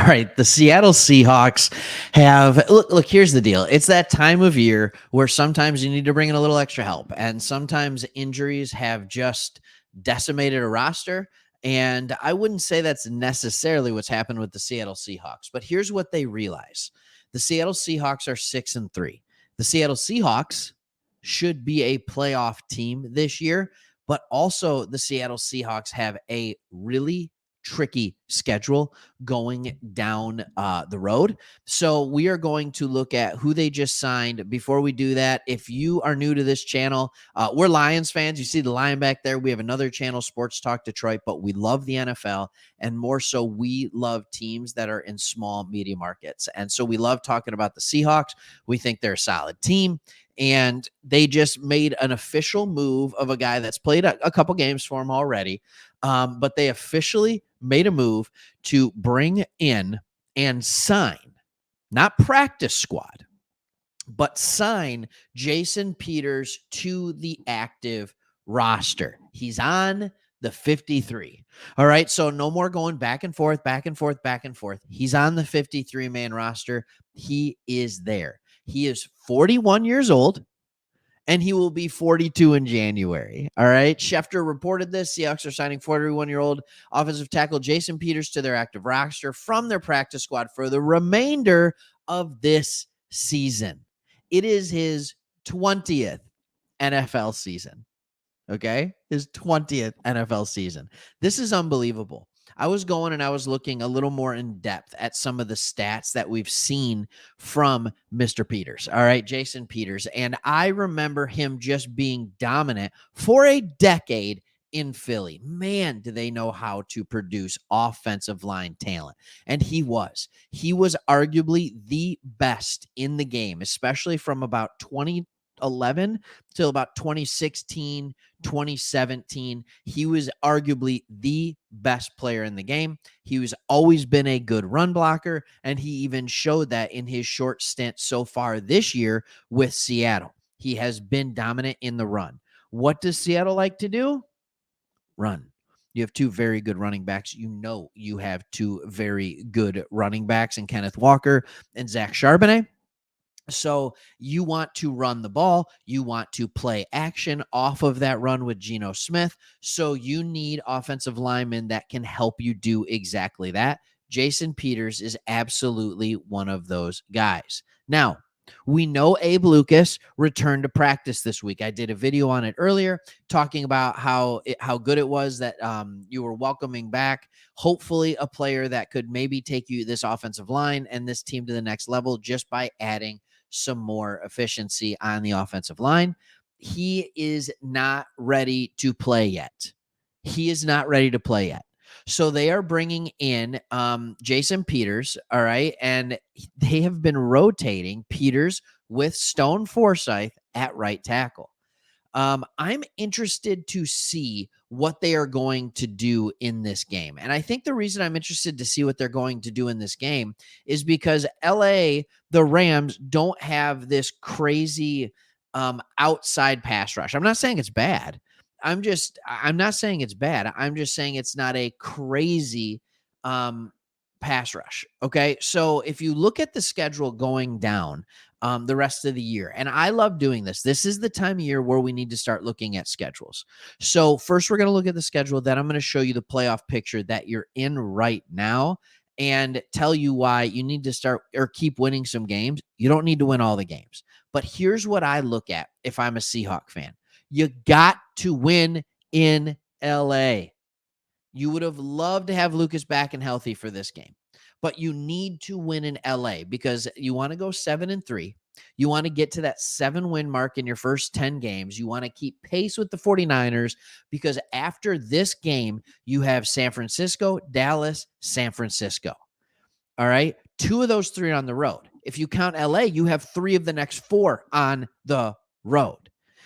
right. The Seattle Seahawks have look, here's the deal. It's that time of year where sometimes you need to bring in a little extra help, and sometimes injuries have just decimated a roster. And I wouldn't say that's necessarily what's happened with the Seattle Seahawks, but here's what they realize. The Seattle Seahawks are 6-3. The Seattle Seahawks should be a playoff team this year, but also the Seattle Seahawks have a really tricky schedule going down the road. So we are going to look at who they just signed. Before we do that, if you are new to this channel, we're Lions fans. You see the lion back there. We have another channel, Sports Talk Detroit, but we love the NFL, and more so we love teams that are in small media markets. And so we love talking about the Seahawks. We think they're a solid team. And they just made an official move of a guy that's played a couple games for him already. But they officially made a move to bring in and sign, not practice squad, but sign Jason Peters to the active roster. He's on the 53. All right. So no more going back and forth, back and forth, back and forth. He's on the 53-man roster. He is there. He is 41 years old, and he will be 42 in January. All right. Schefter reported this. Seahawks are signing 41-year-old offensive tackle Jason Peters to their active roster from their practice squad for the remainder of this season. It is his 20th NFL season. Okay. His 20th NFL season. This is unbelievable. I was going and I was looking a little more in depth at some of the stats that we've seen from Mr. Peters. All right. Jason Peters. And I remember him just being dominant for a decade in Philly. Man, do they know how to produce offensive line talent. And he was arguably the best in the game, especially from about 2011 till about 2016, 2017. He was arguably the best player in the game. He was always been a good run blocker, and he even showed that in his short stint so far this year with Seattle. He has been dominant in the run. What does Seattle like to do? Run. You have two very good running backs. You know you have two very good running backs in Kenneth Walker and Zach Charbonnet. So you want to run the ball. You want to play action off of that run with Geno Smith. So you need offensive linemen that can help you do exactly that. Jason Peters is absolutely one of those guys. Now, we know Abe Lucas returned to practice this week. I did a video on it earlier talking about how good it was that you were welcoming back, hopefully, a player that could maybe take you this offensive line and this team to the next level just by adding some more efficiency on the offensive line. He is not ready to play yet. He is not ready to play yet. So they are bringing in Jason Peters, all right, and they have been rotating Peters with Stone Forsythe at right tackle. I'm interested to see what they are going to do in this game. And I think the reason I'm interested to see what they're going to do in this game is because LA, the Rams, don't have this crazy outside pass rush. I'm not saying it's bad. I'm not saying it's bad. I'm just saying it's not a crazy pass rush. Okay. So if you look at the schedule going down the rest of the year, and I love doing this, this is the time of year where we need to start looking at schedules. So first we're going to look at the schedule. Then I'm going to show you the playoff picture that you're in right now and tell you why you need to start or keep winning some games. You don't need to win all the games. But here's what I look at if I'm a Seahawk fan. You got to win in LA. You would have loved to have Lucas back and healthy for this game, but you need to win in LA because you want to go 7-3. You want to get to that 7-win mark in your first 10 games. You want to keep pace with the 49ers because after this game, you have San Francisco, Dallas, San Francisco. All right. 2 of those 3 are on the road. If you count LA, you have 3 of the next 4 on the road.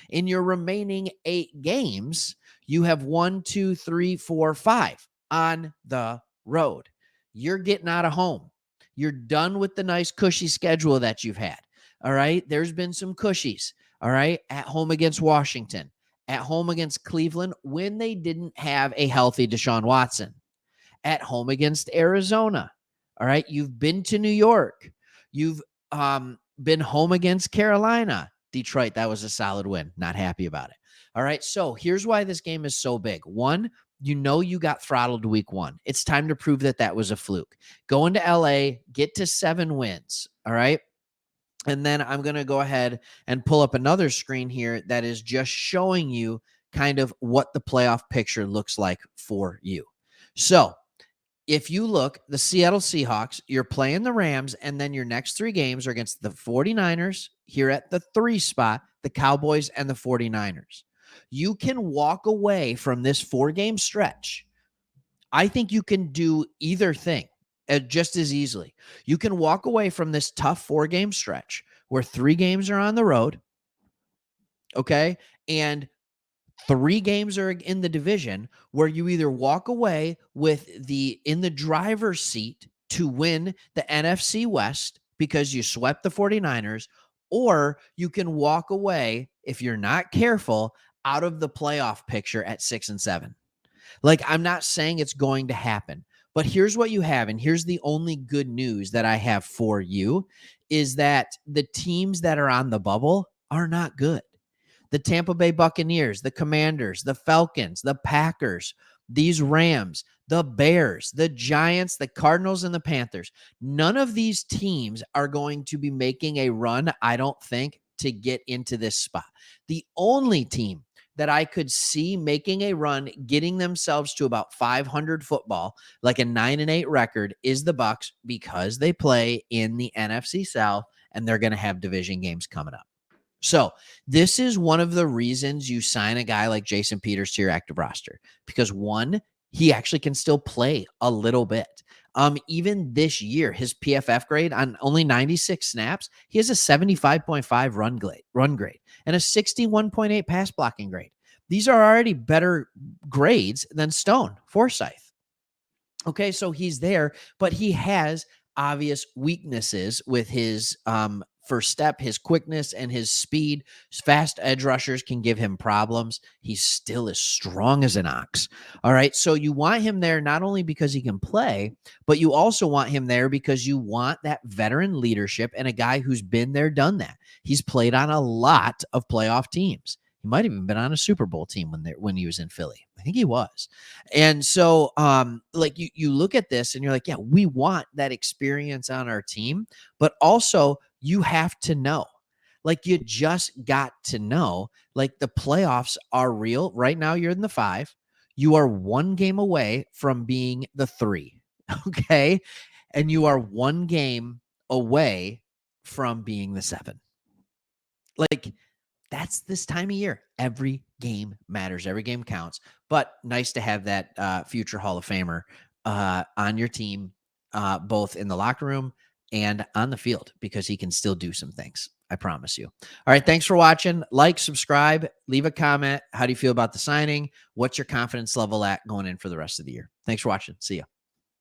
In your remaining 8 games, you have 1, 2, 3, 4, 5 on the road. You're getting out of home. You're done with the nice cushy schedule that you've had. All right. There's been some cushies. All right. At home against Washington, at home against Cleveland when they didn't have a healthy Deshaun Watson, at home against Arizona. All right. You've been to New York. You've been home against Carolina. Detroit, that was a solid win. Not happy about it. All right. So here's why this game is so big. One, you know you got throttled week one. It's time to prove that that was a fluke. Go into LA, get to 7 wins. All right. And then I'm going to go ahead and pull up another screen here that is just showing you kind of what the playoff picture looks like for you. So if you look, the Seattle Seahawks, you're playing the Rams, and then your next 3 games are against the 49ers here at the 3 spot, the Cowboys, and the 49ers. You can walk away from this 4-game stretch. I think you can do either thing just as easily. You can walk away from this tough 4-game stretch where 3 games are on the road, okay, and 3 games are in the division where you either walk away with in the driver's seat to win the NFC West because you swept the 49ers, or you can walk away, if you're not careful, out of the playoff picture at 6 and 7. Like, I'm not saying it's going to happen, but here's what you have, and here's the only good news that I have for you, is that the teams that are on the bubble are not good. The Tampa Bay Buccaneers, the Commanders, the Falcons, the Packers, these Rams, the Bears, the Giants, the Cardinals, and the Panthers. None of these teams are going to be making a run, I don't think, to get into this spot. The only team that I could see making a run, getting themselves to about 500 football, like a 9-8 record, is the Bucs, because they play in the NFC South and they're going to have division games coming up. So this is one of the reasons you sign a guy like Jason Peters to your active roster, because one, he actually can still play a little bit. Even this year, his PFF grade on only 96 snaps, he has a 75.5 run grade and a 61.8 pass blocking grade. These are already better grades than Stone Forsyth. Okay, so he's there, but he has obvious weaknesses with his first step, his quickness, and his speed. Fast edge rushers can give him problems. He's still as strong as an ox. All right, so you want him there not only because he can play, but you also want him there because you want that veteran leadership and a guy who's been there, done that. He's played on a lot of playoff teams. He might have even been on a Super Bowl team when he was in Philly. I think he was. And so like you look at this and you're like, yeah, we want that experience on our team, but also you have to know. Like, you just got to know, like, the playoffs are real. Right now you're in the 5. You are 1 game away from being the 3. Okay? And you are 1 game away from being the 7. Like, that's this time of year. Every game matters. Every game counts. But nice to have that future Hall of Famer on your team, both in the locker room and on the field, because he can still do some things. I promise you. All right. Thanks for watching. Like, subscribe, leave a comment. How do you feel about the signing? What's your confidence level at going in for the rest of the year? Thanks for watching. See ya.